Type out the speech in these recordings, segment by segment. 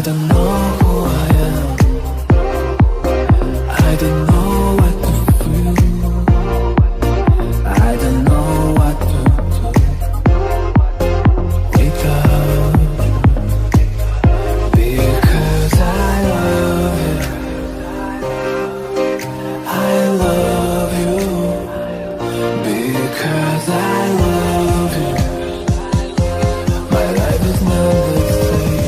don't know who I am. I don't know what to feel. I don't know what to do without you. Because I love you. I love you. Because I love you. My life is not the same.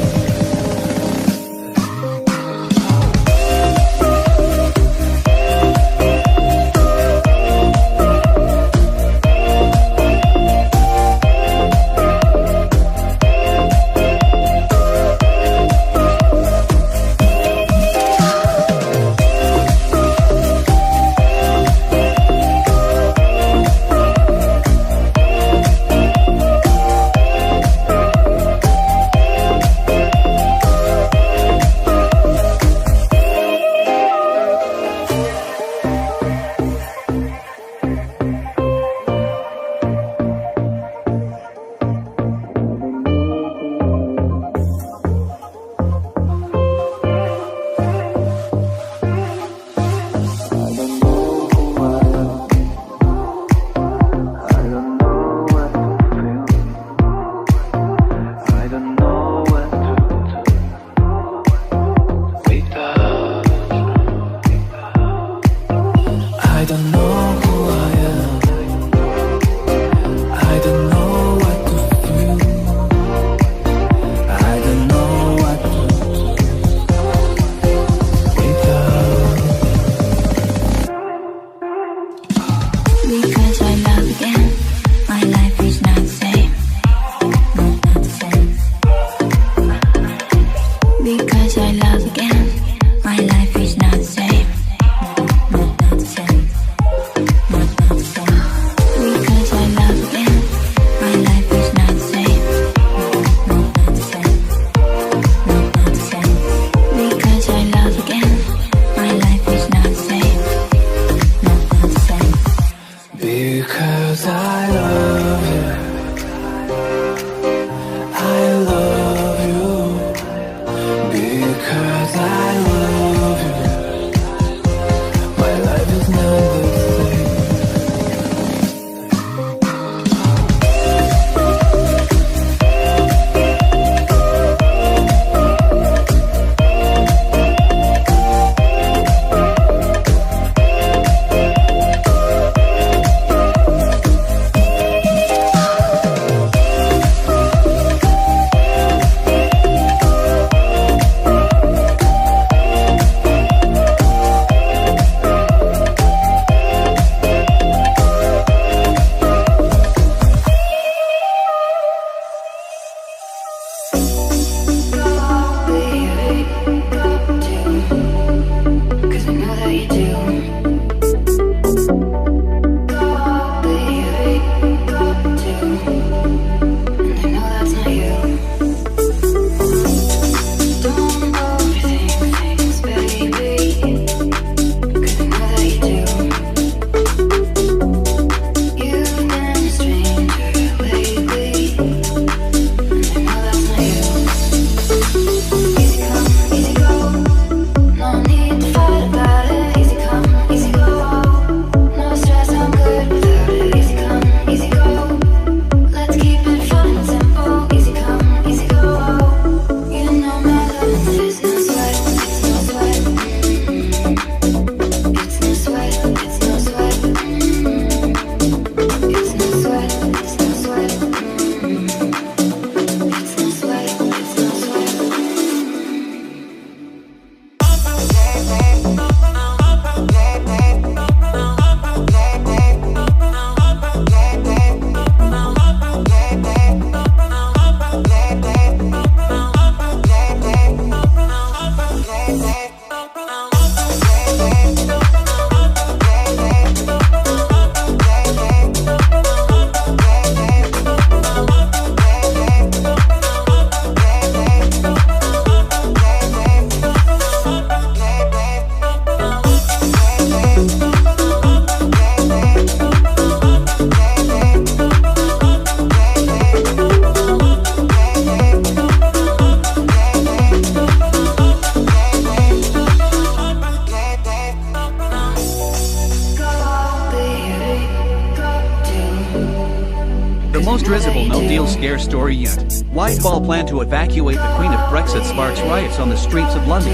scare story yet. Whitehall plan to evacuate the Queen if Brexit sparks riots on the streets of London.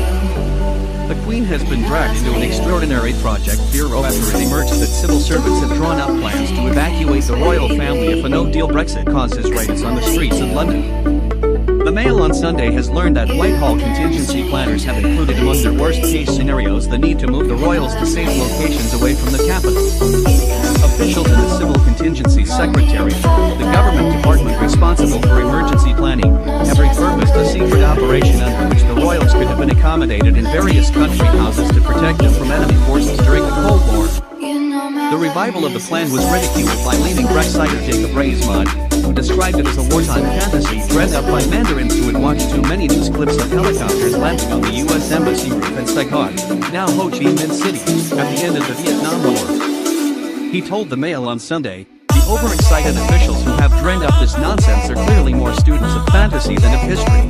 The Queen has been dragged into an extraordinary project bureau after it emerged that civil servants have drawn up plans to evacuate the royal family if a no-deal Brexit causes riots on the streets of London. The Mail on Sunday has learned that Whitehall contingency planners have included among their worst-case scenarios the need to move the royals to safe locations away from the capital. Officials in the Civil Contingency Secretariat, the government department responsible for emergency planning, have repurposed a secret operation under which the royals could have been accommodated in various country houses to protect them from enemy forces during the Cold War. The revival of the plan was ridiculed by leading Brexiter Jacob Rees-Mogg, who described it as a wartime fantasy dreamt up by mandarins who had watched too many news clips of helicopters landing on the U.S. Embassy roof in Saigon, now Ho Chi Minh City, at the end of the Vietnam War. He told the Mail on Sunday, "The overexcited officials who have dreamed up this nonsense are clearly more students of fantasy than of history.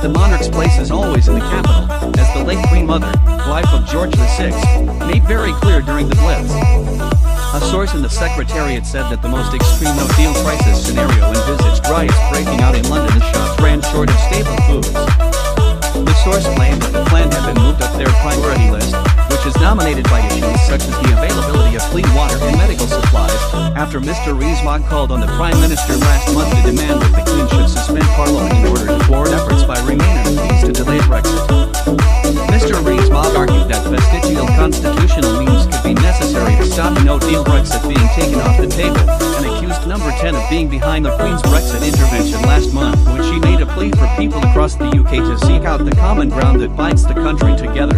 The monarch's place is always in the capital, as the late Queen Mother, wife of George VI, made very clear during the Blitz." A source in the Secretariat said that the most extreme no-deal crisis scenario envisaged riots breaking out in London as shops ran short of staple foods. The source claimed that the plan had been moved up their priority list, which is dominated by issues such as the availability of clean water and medical supplies, after Mr. Rees-Mogg called on the Prime Minister last month to demand that the Queen should suspend Parliament in order to thwart efforts by Remainers to delay Brexit. Mr. Rees-Mogg argued that vestigial constitutional means could be necessary to stop a no-deal Brexit being taken off the table, and accused Number 10 of being behind the Queen's Brexit intervention last month when she made a plea for people across the UK to seek out the common ground that binds the country together.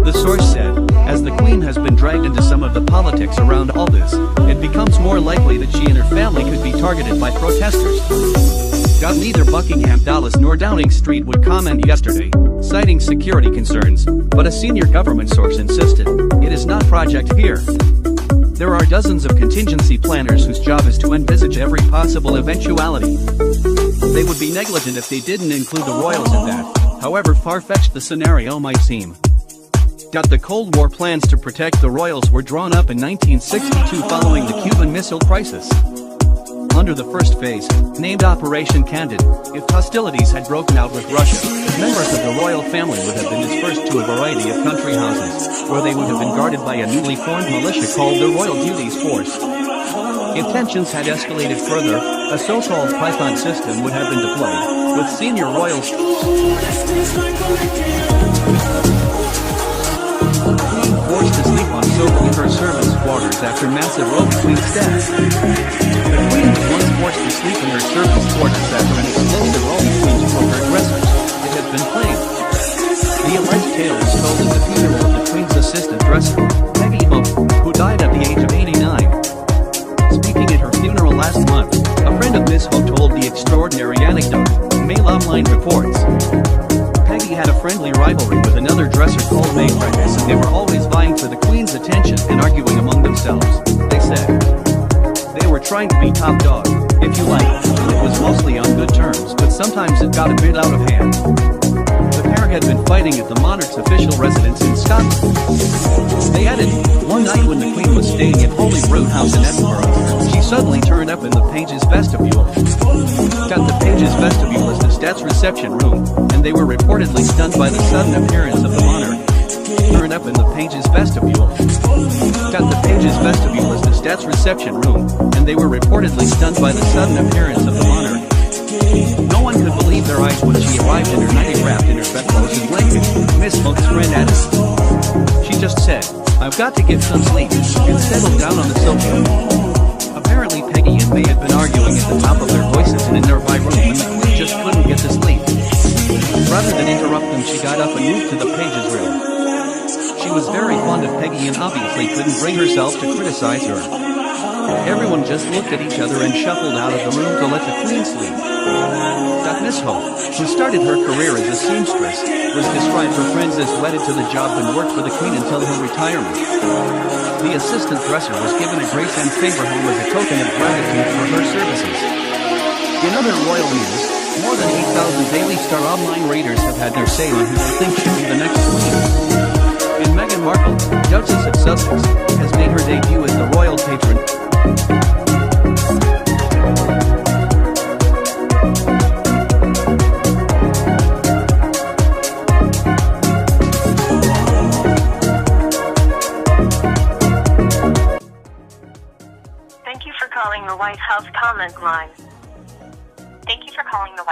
The source said, as the Queen has been dragged into some of the politics around all this, it becomes more likely that she and her family could be targeted by protesters. Neither Buckingham Palace nor Downing Street would comment yesterday, citing security concerns, but a senior government source insisted, "It is not Project Fear. There are dozens of contingency planners whose job is to envisage every possible eventuality. They would be negligent if they didn't include the royals in that, however far-fetched the scenario might seem." The Cold War plans to protect the royals were drawn up in 1962 following the Cuban Missile Crisis. Under the first phase, named Operation Candid, if hostilities had broken out with Russia, members of the royal family would have been dispersed to a variety of country houses, where they would have been guarded by a newly formed militia called the Royal Duties Force. If tensions had escalated further, a so-called Python system would have been deployed, with senior royals forced to sleep on sofa in her servants' quarters after massive row between deaths. The Queen was once forced to sleep in her servants' quarters after an explosive row between two of her dressers. It has been claimed. The alleged tale was told at the funeral of the Queen's assistant dresser, Peggy Hope, who died at the age of 89. Speaking at her funeral last month, a friend of Miss Hope told the extraordinary anecdote, Mail Online reports. Peggy had a friendly rivalry with another dresser called May Freckles, and they were always vying for the Queen's attention and arguing among themselves, they said. They were trying to be top dog, if you like, and it was mostly on good terms, but sometimes it got a bit out of hand. The pair had been fighting at the monarch's official residence in Scotland. They added, one night when the Queen was staying at Holyrood House in Edinburgh, she suddenly turned up in the Page's vestibule. The Page's vestibule is the Stats reception room, and they were reportedly stunned by the sudden appearance of the monarch. Turned up in the Page's vestibule. The Page's vestibule is the Stats reception room, and they were reportedly stunned by the sudden appearance of the monarch. No one could believe their eyes when she arrived in her nightie wrapped in her bedclothes and blanket, Miss Hope's friend added. She just said, "I've got to get some sleep," and settled down on the sofa. Apparently Peggy and May had been arguing at the top of their voices in a nearby room when the Queen just couldn't get to sleep. Rather than interrupt them, she got up and moved to the Page's room. She was very fond of Peggy and obviously couldn't bring herself to criticize her. Everyone just looked at each other and shuffled out of the room to let the Queen sleep. Miss Hope, who started her career as a seamstress, was described her friends as wedded to the job and worked for the Queen until her retirement. The assistant dresser was given a Grace and Favor home as a token of gratitude for her services. In other royal news, more than 8,000 Daily Star online readers have had their say on who they think should be the next Queen. And Meghan Markle, Duchess of Sussex, has made her debut as the royal patron.